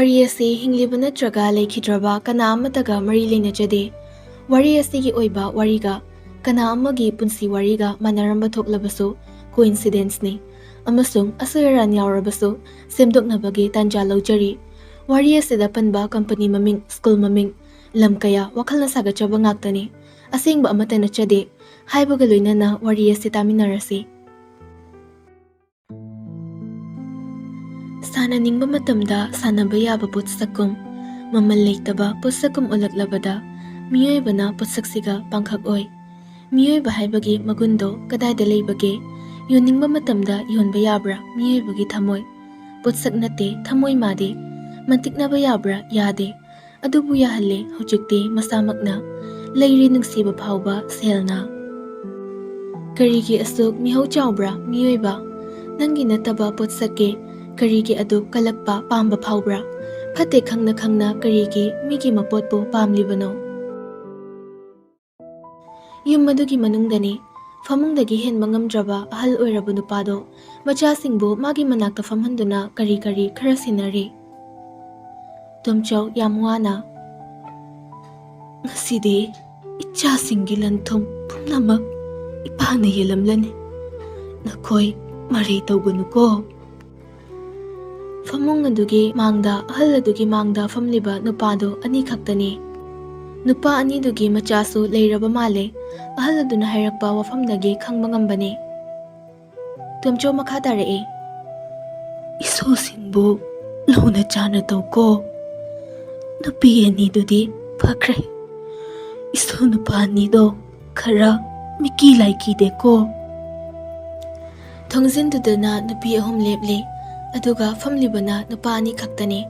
Wari asi hingliba natraga leikhidraba kana amataga mari leinachade. Wari asigi oiba wariga kana amagi punsi wariga manaramba thoklabasu coincidence ni. Amasung asoi yaorabasu semdoknabagi tanja loujari. Wari asida panba company maming, school maming, lam kaya wakhalna sagatchaba ngaktani. Asengba amatta natchade. Haibaga loinana wari asi taminnasi. Sana ningba matamda sanaba yaba putsakum, mamal leitaba putsakum ulaklabada, miyoybana putsaksiga pangkhak oy. Miyoyba haibagi magundo kadaida leibage, yoningba matamda yonba yabra miyoybagi thamoy. Putsak nate thamoy made, mantiknaba yabra yade, adubu yahalle hujukti masamakna, leiri nungsiba phawba selna. Karigi asuk mihau chawbra miyoyba, nangi nataba putsake, karigi adu kalakpa pamba phawbra phate khangna karigi migi mapotpo pamlibano yum madugi manungdani famungdagi henba ngamdraba ahal oirabu nupado machasingbu magi manakta famhanduna kari khara sinari tumchaw yamwana ngasidi ichasingi lanthum pumnamak ipana yelamlani nakoi mari tawgunuko. Famung adugi mangda ahal adugi mangda famliba nupado ani khaktani. Nupa ani dugi machasu leiraba male ahal aduna hairakpa wafamdagi khangba ngambani. Tumcho makha tarae. Iso singbu lona chana tawko. Nupi ani dudi phakre. Iso nupa ani do khara miki laiki deko. Thongzin dudana nupi ahum leple. Aduga famlibana nupa ani khaktani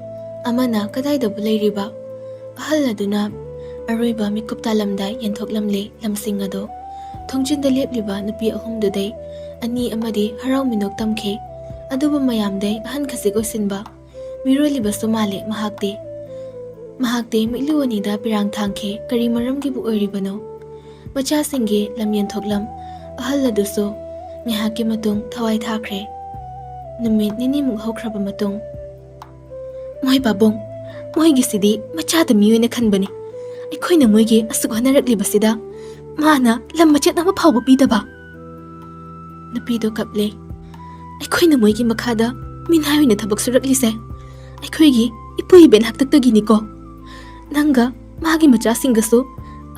amana kadaidabu leiriba ahal aduna aroiba mikup talamda yenthoklamle lamsing ado thongjinda lepliba nupi ahum dudai ani amadi harau minok tamkhe aduba mayamdai ahan khasik osinba miroliba sumale mahakte miluani da pirang thangkhe kari maramgi bu oiribano macha singge lam yenthoklam ahal aduso ngehaki matung thawai thakre. Numit nini mung hokraba matung. Moy babong, moy gisidi machada miyo na kanbani. Ay koy na moy gi asugwa na raglibasida. Mana lam machat na mapawba bida ba? Napido kaple. Ay koy na moy gi makada minhayo na tabak suraglise. Ay koy gi ipuy ben haktagtagini ko. Nangga magi machasing gaso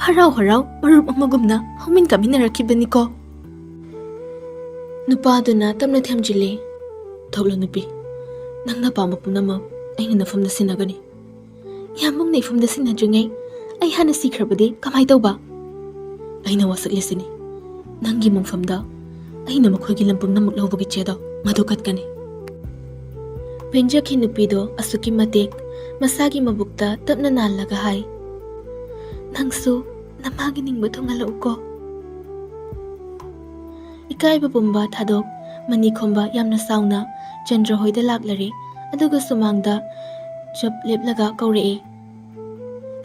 haraw marup ang magumna humin kami narakibani ko. Nupado na tamna tiyamjili. Thoklo nupi nang napamba punama aina nafamda sinagani yamong na ifamda sinadringay ay hana sikrabadi kamay tawba aina wasaklisini nanggi mong famda aina makhoygi lampang na maglawbagi chedo madukat kani penjaki nupido asuki matik masagi mabukta tapna nalaga hay nangsu namagining batong alaw ko ikaiba pumba thadok mani khomba yamna sauna Chandra hoida laklari aduga sumangda chap leplaga kauree.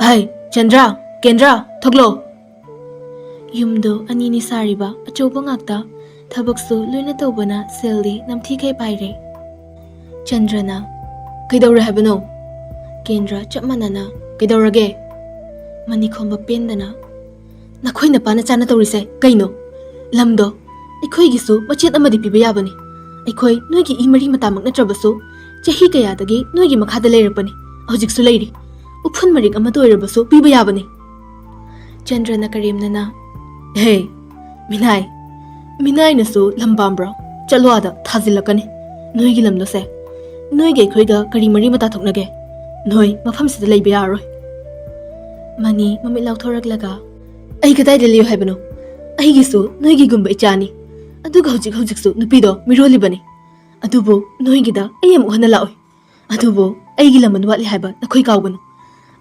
Ay, Chandra, Kendra, thoklo. Yumdo anini sariba achoba ngakta thabaksu loina tawbana seldi namthikay paire. Chandra na kaidawra habano. Kendra chap manana kaidawrage. Mani khomba pendana nakhoi na pana chana tawrise kaino lamdo ikhoy gisu machet amadi piba yabani. Aikoi noigi imari matamak natrabasu chahi kayadagi noigi makhada leirapani hojiksu leiri uphun marik ama toirabasu piba yabani. Chandra na karimnana hey minai nasu lambambra chalwada thazilakani noigi lamlo se noigi aikhoiga kari mari mata thoknage noi mafam sida leiba yaroi. Mani mamit lauthoraklaga ai kadai deliyo haibano ai gisu noigi gumba ichani aduga hojiksu nupido mirolibani adubu noigida ayam uhana laoi adubu aigi laman watli haiba nakhoi kawganu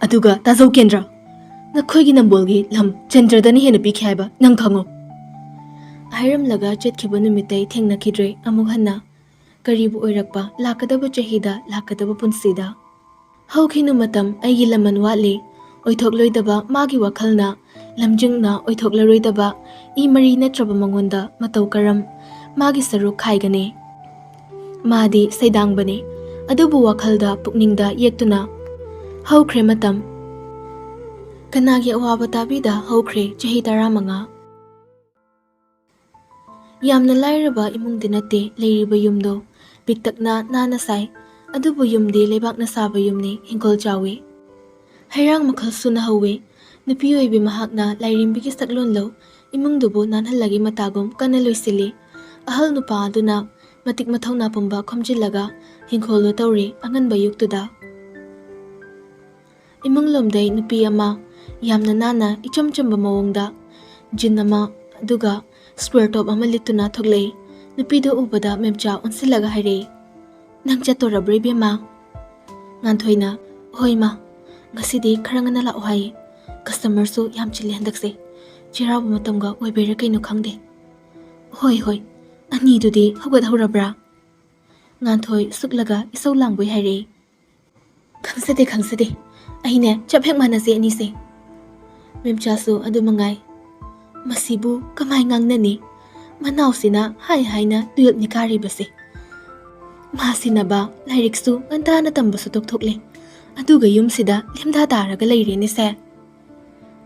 aduga tazau Kendra nakhoigi nambolgi lam Chandra dani hena pikhi haiba nang khango airam laga chetkhiba numitai thengna khidre amuk hanna karibu oirakpa lakadaba chahida lakadaba punsida haukhinu matam aigi laman watli oithokloidaba magi wakhalna lamjungna oithoklaroidaba imari natraba mangonda matau karam magi saruk khaigane madi saidangbane ꯑꯗꯨꯕꯨ ꯋꯥꯈꯜꯗ ꯄꯨꯛꯅꯤꯡꯗ ꯌꯦꯛꯇꯨꯅ ꯍꯧꯈ꯭ꯔꯦ ꯃꯇꯝ ꯀꯅꯥꯒꯤ ꯑꯋꯥꯕ ꯇꯥꯕꯤꯗ ꯍꯧꯈ꯭ꯔꯦ ꯆꯍꯤ 15 ꯌꯥꯝꯅ ꯂꯥꯏꯔꯕ ꯏꯃꯨꯡꯗꯤ ꯅꯠꯇꯦ ꯂꯩꯔꯤꯕ ꯌꯨꯝꯗꯣ ꯄꯤꯛꯇꯛꯅ ꯅꯥꯟꯅ ꯁꯥꯏ ꯑꯗꯨꯕꯨ ꯌꯨꯝꯗꯤ ꯂꯩꯕꯥꯛꯅ ꯁꯥꯕ ꯌꯨꯝꯅꯤ ꯍꯤꯡꯒꯣꯜ ꯆꯥꯎꯏ ꯍꯩꯔꯥꯡ ꯃꯈꯜ ꯁꯨꯅ ꯍꯧꯏ ꯅꯨꯄꯤ ꯑꯣꯏꯕꯤ ꯃꯍꯥꯛꯅ ꯂꯥꯏꯔꯦꯝꯕꯤꯒꯤ ꯁꯛꯂꯣꯟ ꯂꯧ ꯏꯃꯨꯡꯗꯨꯕꯨ ꯅꯥꯟꯍꯜꯂꯒꯤ ꯃꯇꯥꯒꯨꯝ ꯀꯟꯅ ꯂꯣꯏꯁꯤꯜꯂꯤ ꯑꯍꯜ ꯅꯨꯄꯥ ꯑꯗꯨꯅ ꯃꯇꯤꯛ ꯃꯊꯧꯅꯥ ꯄꯨꯝꯕ ꯈꯣꯝꯖꯤꯜꯂꯒ ꯍꯤꯡꯈꯣꯜꯗꯣ ꯇꯧꯔꯤ ꯑꯉꯟꯕ ꯌꯨꯛꯇꯨꯗ ꯏꯃꯨꯡꯂꯣꯝꯗꯩ ꯅꯨꯄꯤ ꯑꯃ ꯌꯥꯝꯅ ꯅꯥꯟꯅ ꯏꯆꯝ ꯆꯝꯕ ꯃꯑꯣꯡꯗ ꯖꯤꯟ ꯑꯃ ꯑꯗꯨꯒ ꯁ꯭ꯀ꯭ꯋꯦꯔ ꯇꯣꯞ ꯑꯃ ꯂꯤꯠꯇꯨꯅ ꯊꯣꯛꯂꯛꯏ ꯅꯨꯄꯤꯗꯣ ꯎꯕꯗ ꯃꯦꯝꯆꯥ ꯑꯣꯟꯁꯤꯜꯂꯒ ꯍꯥꯏꯔꯛꯏ ꯅꯪ ꯆꯠꯇꯣꯔꯕ꯭ꯔ ꯏꯕꯦꯝꯃ ꯉꯥꯟꯊꯣꯏꯅ ꯍꯣꯏ ꯃꯥ ꯉꯁꯤꯗꯤ ꯈꯔ ꯉꯟꯅ ꯂꯥꯛꯑꯣ ꯍꯥꯏꯌꯦ ꯀꯁꯇꯃꯔꯁꯨ ꯌꯥꯝ ꯆꯤꯜꯂꯦ ꯍꯟꯗꯛꯁꯦ ꯆꯩꯔꯥꯎꯕ ꯃꯇꯝꯒ ꯑꯣꯏꯕꯩꯔꯥ ꯀꯩꯅꯣ ꯈꯪꯗꯦ ꯍꯣꯏ ꯑꯅꯤꯗꯨꯗꯤ ꯍꯧꯒꯠꯍꯧꯔꯕ꯭ꯔꯥ ꯉꯥꯟꯊꯣꯏ ꯁꯨꯛꯂꯒ ꯏꯁꯧ ꯂꯥꯡꯕꯣꯏ ꯍꯥꯏꯔꯛꯏ ꯈꯪꯖꯗꯦ ꯑꯩꯅꯦ ꯆꯞ ꯍꯦꯛ ꯃꯥꯟꯅꯁꯦ ꯑꯅꯤꯁꯦ ꯃꯦꯝꯆꯥꯁꯨ ꯑꯗꯨ ꯃꯉꯥꯏ ꯃꯁꯤꯕꯨ ꯀꯃꯥꯏ ꯉꯥꯡꯅꯅꯤ ꯃꯅꯥꯎꯁꯤꯅ ꯍꯥꯏꯅ ꯇꯨꯌꯦꯜꯞꯅꯤ ꯀꯥꯔꯤꯕꯁꯦ ꯃꯥꯁꯤꯅꯕ ꯂꯥꯏꯔꯤꯛꯁꯨ ꯉꯟꯇꯥꯅ ꯇꯝꯕꯁꯨ ꯇꯣꯛꯊꯣꯛꯂꯦ ꯑꯗꯨꯒ ꯌꯨꯝꯁꯤꯗ ꯂꯦꯝꯗꯥ ꯇꯥꯔꯒ ꯂꯩꯔꯦꯅꯦꯁꯦ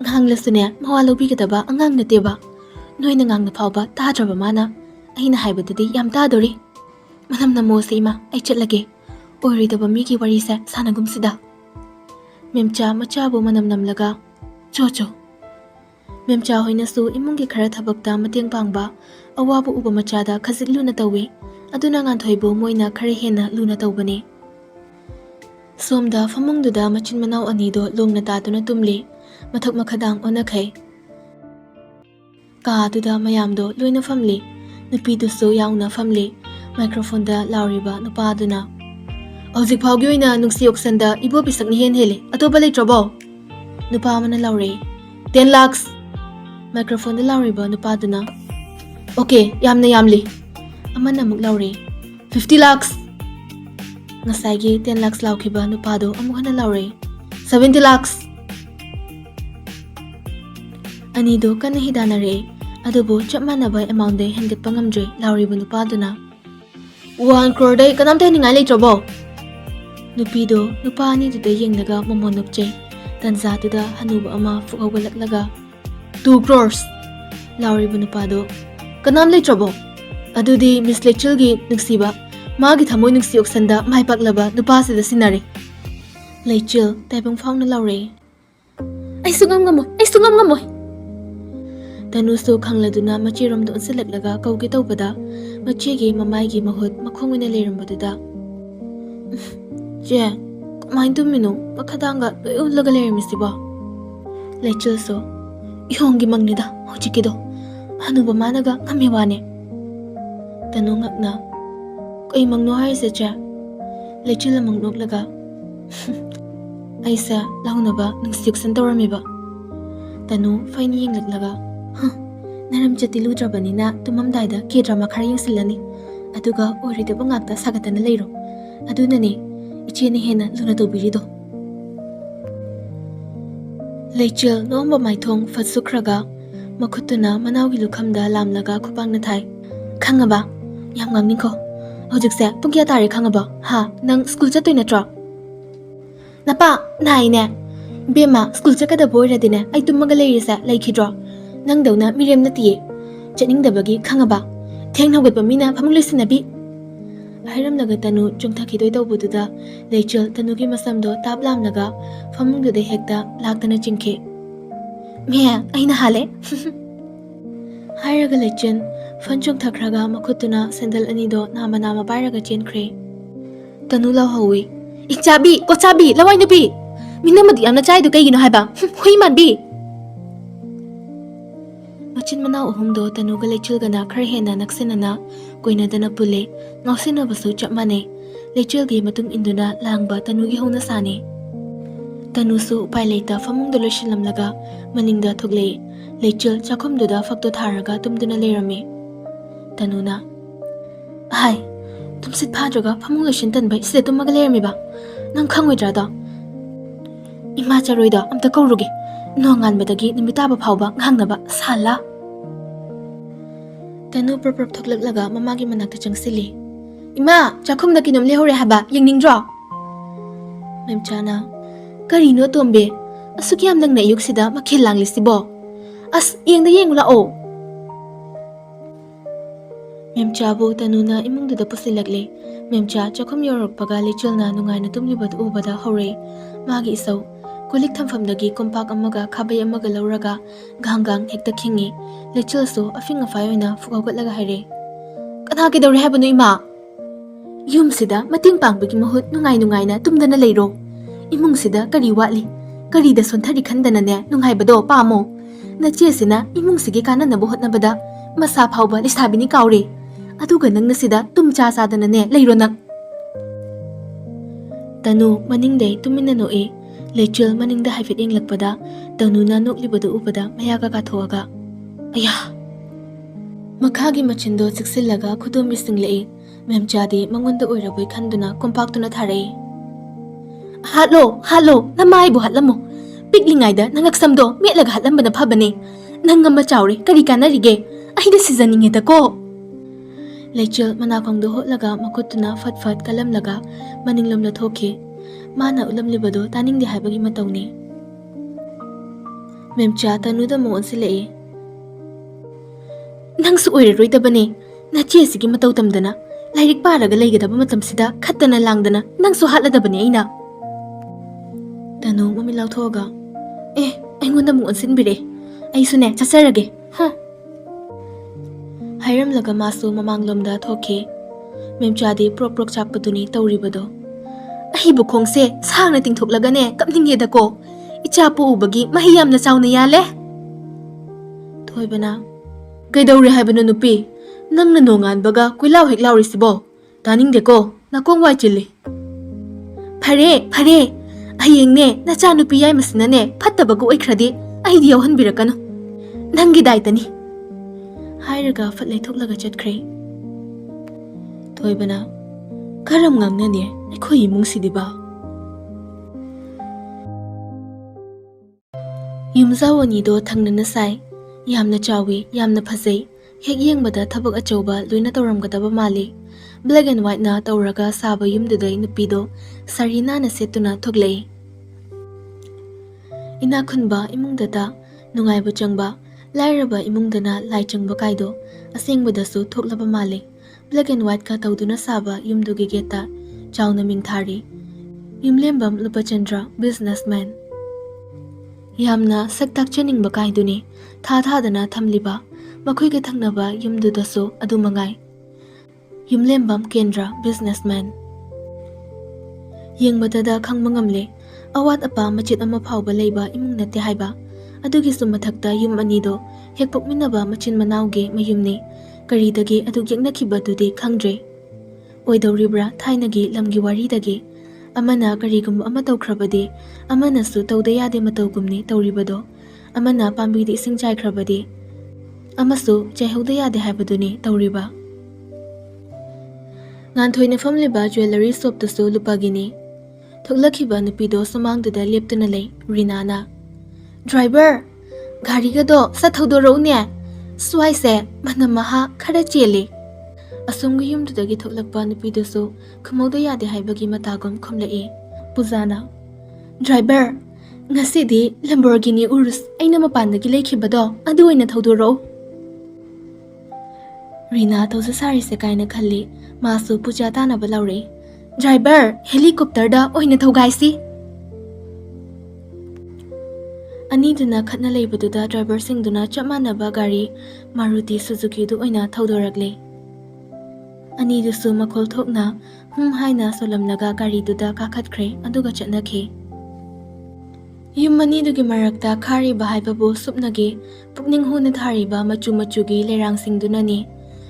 ꯉꯥꯡꯂꯁꯨꯅꯦ ꯃꯋꯥ ꯂꯧꯕꯤꯒꯗꯕ ꯑꯉꯥꯡ ꯅꯠꯇꯦꯕ ꯅꯣꯏꯅ ꯉꯥꯡꯅ ꯐꯥꯎꯕ ꯇꯥꯗ꯭ꯔꯕ ꯃꯥꯅ ꯑꯩꯅ ꯍꯥꯏꯕꯗꯗꯤ ꯌꯥꯝ ꯇꯥꯗꯣꯔꯤ ꯃꯅꯝ ꯅꯃꯣꯁꯦ ꯏꯃꯥ ꯑꯩ ꯆꯠꯂꯒꯦ ꯑꯣꯏꯔꯣꯏꯗꯕ ꯃꯤꯒꯤ ꯋꯥꯔꯤꯁꯦ ꯁꯥꯟꯅꯒꯨꯝꯁꯤꯗ ꯃꯦꯝꯆꯥ ꯃꯆꯥꯕꯨ ꯃꯅꯝ ꯅꯝꯂꯒ ꯆꯣ ꯃꯦꯝꯆꯥ ꯍꯣꯏꯅꯁꯨ ꯏꯃꯨꯡꯒꯤ ꯈꯔ ꯊꯕꯛꯇ ꯃꯇꯦꯡ ꯄꯥꯡꯕ ꯑꯋꯥꯕ ꯎꯕ ꯃꯆꯥꯗ ꯈꯖꯤꯛ ꯂꯨꯅ ꯇꯧꯏ ꯑꯗꯨꯅ ꯉꯥꯟꯊꯣꯏꯕꯨ ꯃꯣꯏꯅ ꯈꯔ ꯍꯦꯟꯅ ꯂꯨꯅ ꯇꯧꯕꯅꯤ ꯁꯣꯝꯗ ꯐꯃꯨꯡꯗꯨꯗ ꯃꯆꯤꯟ ꯃꯅꯥꯎ ꯑꯅꯤꯗꯣ ꯂꯣꯡꯅ ꯇꯥꯗꯨꯅ ꯇꯨꯝꯂꯤ ꯃꯊꯛ ꯃꯈꯥꯗꯥꯡ ꯑꯣꯟꯅꯈꯩ ꯀꯥꯗꯨꯗ ꯃꯌꯥꯝꯗꯣ ꯂꯣꯏꯅ ꯐꯝꯂꯤ ꯅꯨꯄꯤꯗꯨꯁꯨ ꯌꯥꯎꯅ ꯐꯝꯂꯤ ꯃꯥꯏꯀ꯭ꯔꯣꯐꯣꯟꯗ ꯂꯥꯎꯔꯤꯕ ꯅꯨꯄꯥꯗꯨꯅ ꯍꯧꯖꯤꯛ ꯐꯥꯎꯒꯤ ꯑꯣꯏꯅ ꯅꯨꯡꯁꯤ ꯑꯣꯛꯁꯟꯗ ꯏꯕꯣ ꯄꯤꯁꯛꯅ ꯍꯦꯜꯂꯤ ꯑꯇꯣꯞꯄ ꯂꯩꯇ꯭ꯔꯕꯣ ꯅꯨꯄꯥ ꯑꯃꯅ ꯂꯥꯎꯔꯛꯏ 10 lakhs ꯃꯥꯏꯀ꯭ꯔꯣꯐꯣꯟꯗ ꯂꯥꯎꯔꯤꯕ ꯅꯨꯄꯥꯗꯨꯅ ꯑꯣꯀꯦ ꯌꯥꯝꯅ ꯌꯥꯝꯂꯤ ꯑꯃꯅ ꯑꯃꯨꯛ ꯂꯥꯎꯔꯛꯏ 50 lakhs ꯉꯁꯥꯏꯒꯤ 10 lakhs ꯂꯥꯎꯈꯤꯕ ꯅꯨꯄꯥꯗꯣ ꯑꯃꯨꯛ ꯍꯟꯅ ꯂꯥꯎꯔꯛꯏ 70 lakhs ꯑꯅꯤꯗꯣ ꯀꯟꯅ ꯍꯤꯗꯥꯟꯅꯔꯛꯏ ꯑꯗꯨꯕꯨ ꯆꯞ ꯃꯥꯟꯅꯕ ꯑꯦꯃꯥꯎꯟꯗꯩ ꯍꯦꯟꯒꯠꯄ ꯉꯝꯗ꯭ꯔꯦ ꯂꯥꯎꯔꯤꯕ ꯅꯨꯄꯥꯗꯨꯅ 1 crore ꯀꯅꯥꯝꯇ ꯍꯦꯟꯅꯤꯡꯉꯥꯏ ꯂꯩꯇ꯭ꯔꯕꯣ ꯅꯨꯄꯤꯗꯣ ꯅꯨꯄꯥ ꯑꯅꯤꯗꯨꯗ ꯌꯦꯡꯂꯒ ꯃꯃꯣꯟ ꯅꯣꯞꯆꯩ ꯇꯟꯖꯥꯗꯨꯗ ꯍꯅꯨꯕ ꯑꯃ ꯐꯨꯛ ꯍꯧꯒꯠꯂꯛꯂꯒ 2 crores ꯂꯥꯎꯔꯤꯕ ꯅꯨꯄꯥꯗꯣ ꯀꯅꯥꯝ ꯂꯩꯇ꯭ꯔꯕꯣ ꯑꯗꯨꯗꯤ ꯃꯤꯁ ꯂꯩꯆꯤꯜꯒꯤ ꯅꯨꯡꯁꯤꯕ ꯃꯥꯒꯤ ꯊꯃꯣꯏ ꯅꯨꯡꯁꯤ ꯑꯣꯛꯁꯟꯗ ꯃꯥꯏ ꯄꯥꯛꯂꯕ ꯅꯨꯄꯥꯁꯤꯗ ꯁꯤꯟꯅꯔꯦ ꯂꯩꯆꯤꯜ ꯇꯥꯏꯕꯪ ꯐꯥꯎꯅ ꯂꯥꯎꯔꯛꯏ ꯑꯩꯁꯨ ꯉꯝꯃꯣꯏ ꯇꯅꯨꯁꯨ ꯈꯪꯂꯗꯨꯅ ꯃꯆꯦꯔꯣꯝꯗ ꯑꯣꯟꯁꯤꯜꯂꯛꯂꯒ ꯀꯧꯒꯦ ꯇꯧꯕꯗ ꯃꯆꯦꯒꯤ ꯃꯃꯥꯏꯒꯤ ꯃꯍꯨꯠ ꯃꯈꯣꯡ ꯑꯣꯏꯅ ꯂꯩꯔꯝꯕꯗꯨꯗ ꯆꯦ ꯀꯃꯥꯏꯅ ꯇꯨꯝꯃꯤꯅꯣ ꯃꯈꯥꯗꯥꯡꯒ ꯂꯣꯏ ꯎꯜꯂꯒ ꯂꯩꯔꯝꯃꯤꯁꯤꯕꯣ ꯂꯩꯆꯤꯜꯁꯨ ꯏꯍꯣꯡꯒꯤ ꯃꯪꯅꯤꯗ ꯍꯧꯖꯤꯛꯀꯤꯗꯣ ꯍꯅꯨꯕ ꯃꯥꯅꯒ ꯉꯝꯃꯤ ꯋꯥꯅꯦ ꯇꯅꯨ ꯉꯛꯅ ꯀꯩ ꯃꯪꯅꯣ ꯍꯥꯏꯔꯤꯁꯦ ꯆꯦ ꯂꯩꯆꯤꯜ ꯑꯃꯨꯛ ꯅꯣꯛꯂꯒ ꯑꯩꯁꯦ ꯂꯧꯅꯕ ꯅꯨꯡꯁꯤ ꯌꯣꯛꯁꯟ ꯇꯧꯔꯝꯃꯤꯕ ꯇꯅꯨ ꯐꯩꯅ ꯌꯦꯡꯂꯛꯂꯒ ꯅꯔꯝꯆꯠꯇꯤ ꯂꯨꯗ꯭ꯔꯕꯅꯤꯅ ꯇꯨꯝꯃꯝꯗꯥꯏꯗ ꯀꯦ-ꯗ꯭ꯔꯥꯃꯥ ꯈꯔ ꯌꯦꯡꯁꯤꯜꯂꯅꯤ ꯑꯗꯨꯒ ꯑꯣꯏꯔꯣꯏꯗꯕ ꯉꯥꯛꯇ ꯁꯥꯒꯠꯇꯅ ꯂꯩꯔꯣ ꯑꯗꯨꯅꯅꯦ ꯏꯆꯦꯅ ꯍꯦꯟꯅ ꯂꯨꯅ ꯇꯧꯕꯤꯔꯤꯗꯣ ꯂꯩꯆꯤꯜ ꯅꯣꯝꯕ ꯃꯥꯏꯊꯣꯡ ꯐꯠ ꯁꯨꯈ꯭ꯔꯒ ꯃꯈꯨꯠꯇꯨꯅ ꯃꯅꯥꯎꯒꯤ ꯂꯨꯈꯝꯗ ꯂꯥꯝꯂꯒ ꯈꯨꯄꯥꯡꯅ ꯊꯥꯏ ꯈꯪꯉꯕ ꯌꯥꯝ ꯉꯥꯡꯅꯤꯡꯈꯣ ꯍꯧꯖꯤꯛꯁꯦ ꯄꯨꯡ ꯀꯌꯥ ꯇꯥꯔꯦ ꯈꯪꯉꯕ ꯅꯪ ꯁ꯭ꯀꯨꯜ ꯆꯠꯇꯣꯏ ꯅꯠꯇ꯭ꯔꯣ ꯅꯄꯥ ꯅꯥꯏꯅꯦ ꯕꯦꯝꯃ ꯁ꯭ꯀꯨꯜ ꯆꯠꯀꯗꯕ ꯑꯣꯏꯔꯗꯤꯅꯦ ꯑꯩ ꯇꯨꯝꯃꯒ ꯂꯩꯔꯤꯁꯦ ꯂꯩꯈꯤꯗ꯭ꯔꯣ ꯅꯪꯗꯧꯅ ꯃꯤꯔꯦꯝ ꯅꯠꯇꯤꯌꯦ ꯆꯠꯅꯤꯡꯗꯕꯒꯤ ꯈꯪꯉꯕ ꯊꯦꯡꯅ ꯍꯧꯒꯠꯄ ꯃꯤꯅ ꯐꯃꯨꯡ ꯂꯣꯏꯁꯤꯟꯅꯕꯤ ꯍꯥꯏꯔꯝꯂꯒ ꯇꯅꯨ ꯆꯣꯡꯊꯈꯤꯗꯣꯏ ꯇꯧꯕꯗꯨꯗ ꯂꯩꯆꯤꯜ ꯇꯅꯨꯒꯤ ꯃꯁꯝꯗꯣ ꯇꯥꯞ ꯂꯥꯝꯂꯒ ꯐꯃꯨꯡꯗꯨꯗ ꯍꯦꯛꯇ ꯂꯥꯛꯇꯅ ꯆꯤꯡꯈꯤ ꯃꯦ ꯑꯩꯅ ꯍꯥꯜꯂꯦ ꯍꯥꯏꯔꯒ ꯂꯩꯆꯤꯜ ꯐꯟ ꯆꯣꯡꯊꯈ꯭ꯔꯒ ꯃꯈꯨꯠꯇꯨꯅ ꯁꯦꯟꯗꯜ ꯑꯅꯤꯗꯣ ꯅꯥꯝꯃ ꯄꯥꯏꯔꯒ ꯆꯦꯟꯈ꯭ꯔꯦ ꯇꯅꯨ ꯂꯥꯎꯍꯧꯏ ꯏꯆꯥꯕꯤ ꯀꯣꯆꯥꯕꯤ ꯂꯋꯥꯏ ꯅꯨꯄꯤ ꯃꯤꯅꯃꯗꯤ ꯌꯥꯝꯅ ꯆꯥꯏꯗꯣ ꯀꯩꯒꯤꯅꯣ ꯍꯥꯏꯕ ꯍꯨꯏ ꯃꯥꯟꯕꯤ ꯃꯆꯤꯟ ꯃꯅꯥꯎ ꯑꯍꯨꯝꯗꯣ ꯇꯅꯨꯒ ꯂꯩꯆꯤꯜꯒꯅ ꯈꯔ ꯍꯦꯟꯅ ꯅꯛꯁꯤꯟꯅꯅ ꯀꯣꯏꯅꯗꯅ ꯄꯨꯜꯂꯦ ꯉꯥꯎꯁꯤꯟꯅꯕꯁꯨ ꯆꯞ ꯃꯥꯟꯅꯩ ꯂꯩꯆꯤꯜꯒꯤ ꯃꯇꯨꯡ ꯏꯟꯗꯨꯅ ꯂꯥꯡꯕ ꯇꯅꯨꯒꯤ ꯍꯧꯅꯁꯥꯅꯤ ꯇꯅꯨꯁꯨ ꯎꯄꯥꯏ ꯂꯩꯇ ꯐꯃꯨꯡꯗ ꯂꯣꯏꯁꯤꯜꯂꯝꯂꯒ ꯃꯅꯤꯡꯗ ꯊꯣꯛꯂꯛꯏ ꯂꯩꯆꯤꯜ ꯆꯥꯛꯈꯨꯝꯗꯨꯗ ꯐꯛꯇꯣ ꯊꯥꯔꯒ ꯇꯨꯝꯗꯨꯅ ꯂꯩꯔꯝꯃꯤ ꯇꯅꯨꯅ ꯍꯥꯏ ꯇꯨꯝꯁꯤꯠ ꯐꯥꯗ꯭ꯔꯒ ꯐꯃꯨꯡ ꯂꯣꯏꯁꯤꯟ ꯇꯟꯕꯩ ꯁꯤꯗ ꯇꯨꯝꯃꯒ ꯂꯩꯔꯝꯃꯤꯕ ꯅꯪ ꯈꯪꯉꯣꯏꯗ꯭ꯔꯥꯗꯣ ꯏꯃꯥ ꯆꯔꯣꯏꯗꯣ ꯑꯝꯇ ꯀꯧꯔꯨꯒꯦ ꯅꯣꯡꯉꯥꯟꯕꯗꯒꯤ ꯅꯨꯃꯤꯠ ꯇꯥꯕ ꯐꯥꯎꯕ ꯉꯥꯡꯅꯕ ꯁꯥꯜꯂꯥ ꯇꯅꯨ ꯄ꯭ꯔꯞ ꯊꯣꯛꯂꯛꯂꯒ ꯃꯃꯥꯒꯤ ꯃꯅꯥꯛꯇ ꯆꯪꯁꯤꯜꯂꯤ Ima, chakhumda kinom lehore haba, yengningdro? Memchana, karino tombe, asukyam nang naiyuksida makhil langlisibo. As yengda yengula o. Memchabu tanuna imungduda pusilakle. Memcha chakhum yorokpaga lechulna nungaina tumlibadu ubada hore. Magi isau, kulik thamfamdagi kompak amaga khabay amaga lauraga ganggang hekta khingi. Lechulsu afing afay oina fukawgatlaga haire. Kana kidawre habanu ima? Yumsida mating pangbagi mahut nungay na tumdana leiro. Imungsida kari watli. Kari da sonthari khandana ne nunghay bado pamo. Nachesina imungsigi kanan na buhot na bada. Masa phawba lisabini kaure. Aduga nang nasida tumcha sadana ne leiro nak. Tanu maningday tuminano e. Lechul maningda haifit inglakpada. Tanu na nuklibado upada mayaga kathoaga. Ayah! Makhagi machindo siksilaga khudum bisinglei. Memchadi mangonda oiraboy khanduna kompaktuna tharai. Halo, namay bu hatlamo. Piglingayda nangaksamdo metlaga hatlambana phabane. Nangamba chawre kari kanarige. Ahida sizaningeda ko. Lechul manakongdo hotlaga makutuna fatfat kalamlaga maninglomla thoke. Mana ulamlibado taningdi haibagi matawni. Memcha tanuda mo onsilei. Nangsu oiraroidabane. Nachesigi mataw tamdana. Lairik paraga laigadaba matamsida khattana langdana nangsu hatladabane aina. Tanu mamilaw thoga. Aingonda mo onsinbire. Aisune chasarage. Ha. Hairamlaga masu mamanglomda thoke. Memchadi prok chappaduni tawribado. Ahibu khongse sangna tingthoklagane kapninggeda ko. Ichapu ubagi mahiyamna chawna yale. Thoibana. Kaidawre haibano nupi. Nang nanongan baga kuilaw hek laurisibo. Taning deko, nakong wai chili. Pare. Ayeng ne, nacha nupi yay masina ne, pattabago ay kradi, ay diyaw hanbirakano. Nang gidaitani. Hairaga fatlay thoklaga chatkray. Toibana, karam ngang na ne, ay koy imong si diba? Yumzawani do thang nanasay, yamna chawi, yamna phasay. Hek yengbada thabak achauba loina tawramgadaba mali. Black and white na tawraga saba yumduday nupido sarina na setuna thoglei. Inakhunba imungdada nungayba changba lairaba imungdana lai changba kaido asengbadasu thoklaba mali. Black and white ka tawduna saba yumdugi geta chawna mingthari. Yumlembam Lupachandra businessman. Yamna saktak chaningba kaiduni thadana thamliba. Makoy thangnaba yumdudaso adumangai. Yumlembam Kendra businessman. Yengbadada khangmangamle awat apa machit ama phawba leiba imung nate haiba. Adugi sumathakta yum anido hekpokminaba machin manawge mayumni. Karidagi adug yaknakibadudi khangdre. Oidawribra thainagi lamgi waridagi. Amana karigum ama tawkhrabadi amana su tawdayade matawgumni tawribado. Amana pambidi ising chaikrabadi. Amasu chehauda yade haibaduni tawriba. Nganthoina famliba jewelry shop tasu lupagini. Thoklakhiba nupido samangduda leptuna lei Rinana. Driver, gari gado sa thaudoro ne. Swaise manamaha khara chele. Asunggi yumdudagi thoklakpa nupido so khumauda yade haibagi matagom khumlai. Puzana. Driver, ngasidi Lamborghini Urus aina mapandagi leikhibado adu oina thaudoro. Rina tawsa sari se kaina khalli masu puja tana balaure. Driver, helicopter da oina thaugaisi. Aniduna khatna leibaduda driver singduna chamanaba gari Maruti Suzuki du oina thaudoragle. Anidusu makhol thokna haina solamlaga gari duda kakhatkre aduga chatnakhe. Yum manidugi marakta khari bahaibabu supnagi pukning huna thariba machugi lerang singdunani.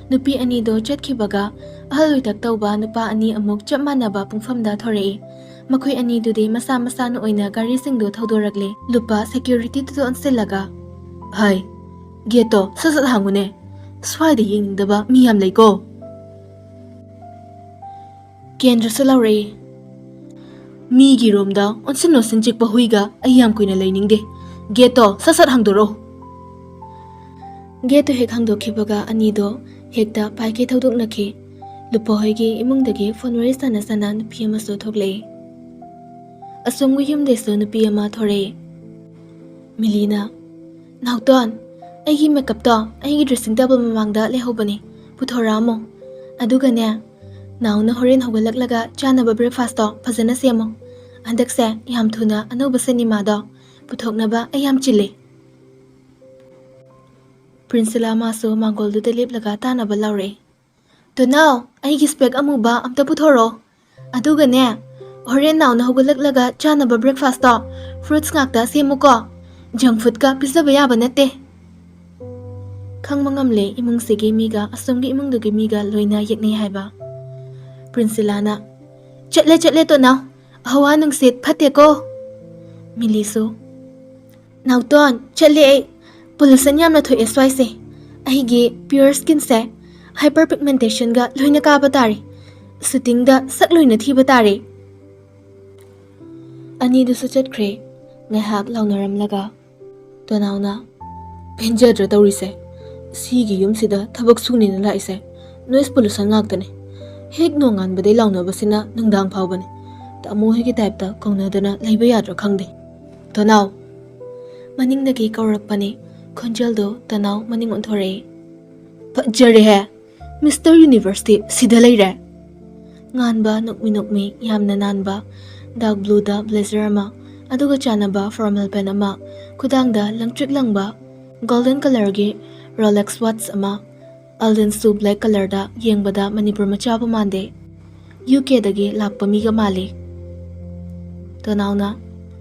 Nupi ani do chatkibaga ahaluitak tawba nupa ani amuk chapmanaba pungfamda thorei. Makoy ani dudi masa no oina gari singdo thaudoragle. Lupa security tuto onsilaga. Hai, geto sasat hangune. Swayda yingdaba miyam leiko. Kendra salawrei. Migi romda onsino sinchikpa huiga ayam kuina lainingde. Geto sasat hangdoro. Geto hek hangdokhibaga ani do hekta paike thaudok nakhe Lupohoygi imungdagi phone wari sana nupi amasu thoklei. Asomgi yumdesu nupi ama thore. Milina, Nauton, aigi makeup to, aigi dressing table mamangda lehobani, puthoramo. Adugane, nauna horin hogalaklaga chanaba breakfast to, fazana semo. Andakse, yam thuna anoba sinima do, puthoknaba ayam chili. Prinsila maso mangoldu delip laga tanaba laure. To now, aigi spek amuba amta puthoro. Adugane, horin nauna hogalaklaga chanaba breakfast to, fruits ngakta semo ko. Junk food ka pizza bayaba nate. Khang mangamle imung sige miga asomgi imung dugi miga loina yekni haiba. Prinsilana, chetle to now. Hawa nung sit phate ko. Miliso, Nauton, chetle pollution yam na tho asoi se. Ahigi pure skin se hyperpigmentation ga loina ka batari. Sitting da sak loina thi batari. Ani du suchat kre ngahak launaram laga. Tonauna penjadra taurise sigi yumsida thabak suni na laise noise pollution ngaktani hek nongan bade launa basina nungdang phawbani tamo hegi type ta kongna dana leiba yadra khangde tonaw maning dagi kaurakpani khonjaldo tonaw maning onthore pajare he Mr. University sida leire nganba nokmi yamna nanba dark blue da blazer ama aduga chanaba formal pen ama kudangda langtrik langba golden color gi Rolex watch ama Alden su black color da yengbada Manipur machaba mande UK dagi lakpa miga mali tonauna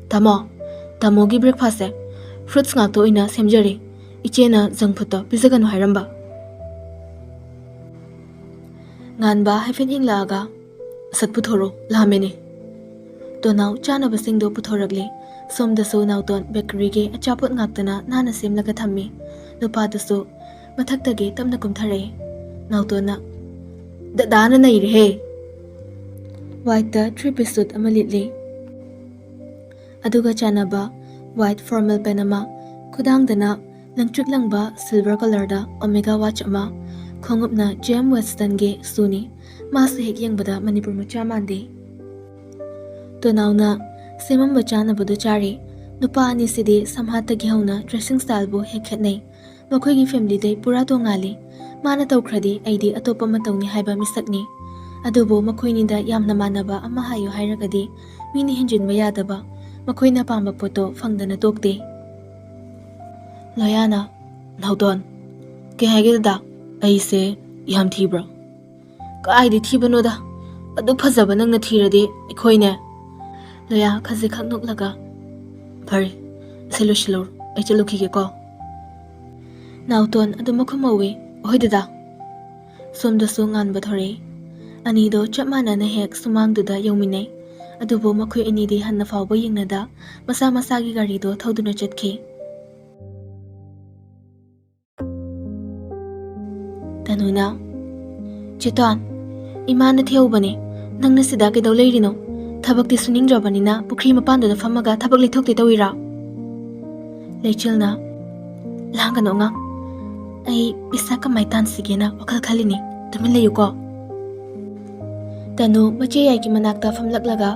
tamo gi breakfast fruits ngakto ina semjari ichena jangphuto pizaganu hairamba nganba hafen hinglaga satputhoro lamene tonaw chanaba singdo puthoragli somdaso nauton bakery ge achapot ngaktana nana semlaga thammi nupadaso mathaktage tamna kumthare nautona dana naire he white da three-piece suit amalitli aduga chanaba white formal penama kudangdana langtrik langba silver color da omega watch ama khongupna gem western ge suni masu hek yengbada Manipur macha mande tonauna semam bachana bodu chari nupa ani sidi samhata gi hauna dressing style bo hekhetnei makhoi gi family dei pura tongali mana tawkhradi aidi atopa matawni haiba misakni adubo makhoi ni da yamna manaba ama hayo hairagadi mini hinjin ba yadaba makhoi na pamba poto fangdana tokte loyana naudon ke hage da aise yam thibra ka aidi thibano da adu phajaba nangna thiradi ikhoine loya khazi khaknuk laga phare selo ai chaluki ge ko nauton adu makhumawe hoidada somda so ngan bathore ani do chamana na hek sumang duda yongminai adubo makhoi ani di hanna fawba yingnada masa gi gari do thoduna chatki tanuna chetan imana theubane nangna sida ke daw leirino thabakti suning jabanina pukri mapando da famaga thabak lithokte tawira leichilna langano nga ai pisa ka maitan sigena wakal khalini tumin layuko tanu mache yai ki manakta famlaklaga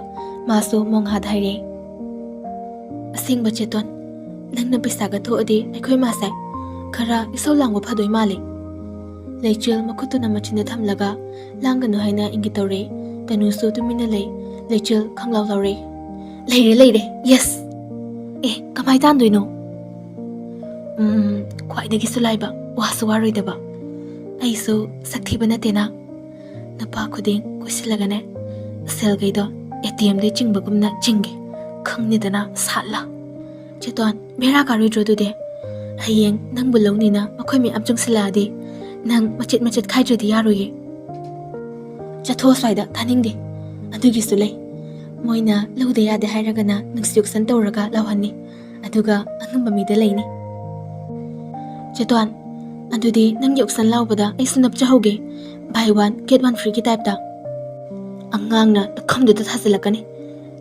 maso mongha dhaire asengba cheton nangna pisa ga thoadi aikhoi masai khara isau langwa phadoi mali leichil makutuna machinda thamlaga langano haina ingitore tanu so tumina lei leichil khanglaw laure leire yes kamai tan doino khwai dagi sulaiba wasu waroidaba aiso sakthi banatena napa khuding kusilagane selgaido ATM de chingbagumna chinge khangnidana sala cheton bera kari drodude hayeng nang bulongnina makhoi mi amjung siladi nang machet khaijrodi yaroye chatho swaida thaningde adugi sulai moina laude yade hairagana nungshi auction tawraga lawhanni aduga angamba mida leini cheton adudi nang auction lawbada ai sunap chahoge buy one get one free ki type da angangna khamdu ta thasilakani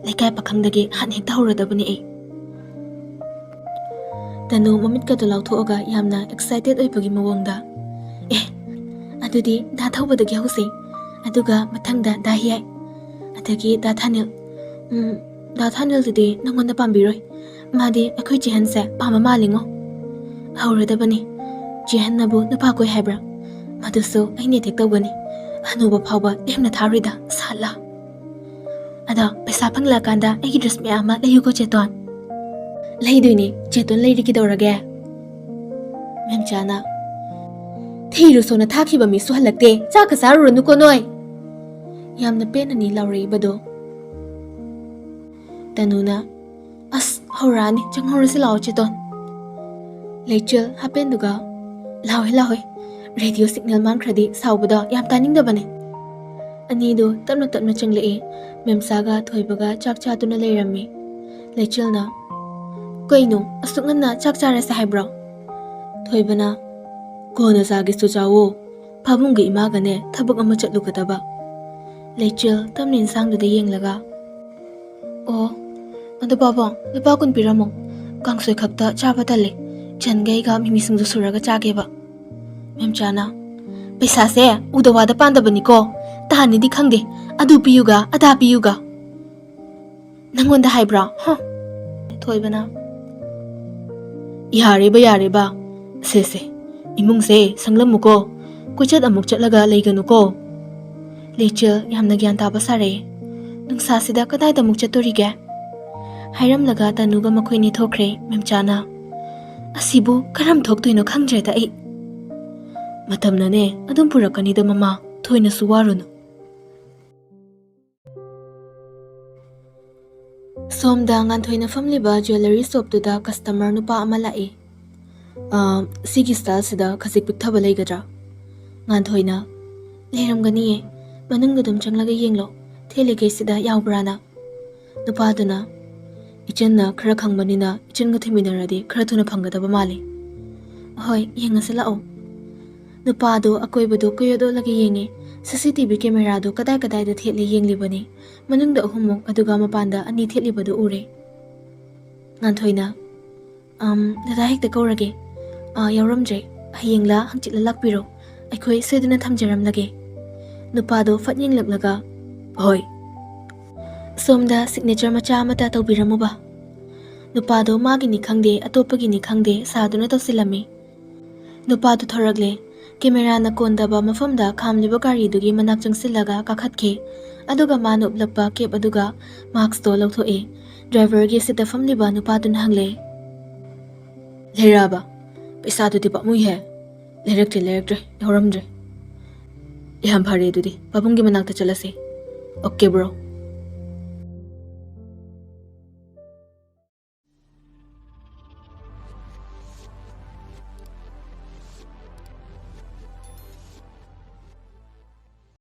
lekai pakhangdagi han hek tawradabani ai tanu mamit ka to lawthoga yamna excited oibagi mawongda adudi da thawbadagi hausi Aduga mathangda da hiyai. Adagi da Thanil. Da Thanil dudi nangonda pambiroi. Madi akhoi chihanse pama malingo. Hauradabani. Chihannabu nupa koi haibra. Madusu aine tek tawgani. Hanuba phawba lemna tharida sala. Ada paisa phangla kanda agi dress me ama layuko cheton. Layduini cheton layri kidorage. Memchana. Thiru sona thakiba mi suhalakte chaka saru nuko noi. Yamna penani lauri bado. Tanuna. As horani changhorasi lao cheton. Lechel hapenduga. Lawi. Radio signal mankradi saubada yam taningdabane. Anido tapna changlei. Memsaga thoibaga chak chatuna leirami. Lechelna. Kaino asuknana chak charasa haibra. Thoibana. Kona sagi suchawo. Pabunggi imagane thabak ama chatlukadaba. Lechel tamnin sangduda yenglaga. Oh, adu babang, lupa kun piramo. Kangsoi khakta chaba tale. Changai ga mimisung suraga chageba. Memchana. Paisa se udawada pandabani ko. Tahani di khangde. Adu piyuga, ada piyuga. Nangonda haibra, huh? Thoibana. Yareba. Se. Imung se sanglamuko. Kuchat amuk chatlaga leiganuko. Lechel yamna gyan taba sare. Nungsa sida kadai da muk chatorige. Hairam laga tanuga makoini thokre memchana. Asibu karam thoktoino khangjaita ai. Matamna ne adum purakani da mama thoina suwarunu. Somda ngan thoina famliba jewelry shop tu da customer nupa ama lai. Sigi style sida khasik pikthaba leigadra. Ngan thoina leiramgani manungda dum changlaga yenglo thelige sida yawbrana. Nupa duna ichenna khara khangbanina ichenga thiminaradi khara thuna phangadaba mali. Hoi yengase lao. Nupa do akoibado koyodo lagi yengi. CCTV camera do kadai da theli yenglibani. Manungda ahumok aduga mapanda ani thelibado ure. Ngan thoina dada hekta kaurage. Yauramjai hayengla hangchitla lakpiro. Aikhoi soiduna thamjaram lage. Nupa do fat yenglaglaga. Hoi. Somda signature macha amata tawbiramuba. Nupa do magini khangde atopagini khangde saduna tawsilami. Nupa do thoragle. Camera na kondaba mafamda khamliba gari dugi manak changsilaga kakhatke. Aduga manu uplakpa kep aduga marks to lauthoe. Driver gi sita famliba nupa dun hangle. Leraba. Paisa tu tipa mui hai. Leraktre. Yauramdre. Yam phare dudi. Babungi manak ta chalase. Okay bro.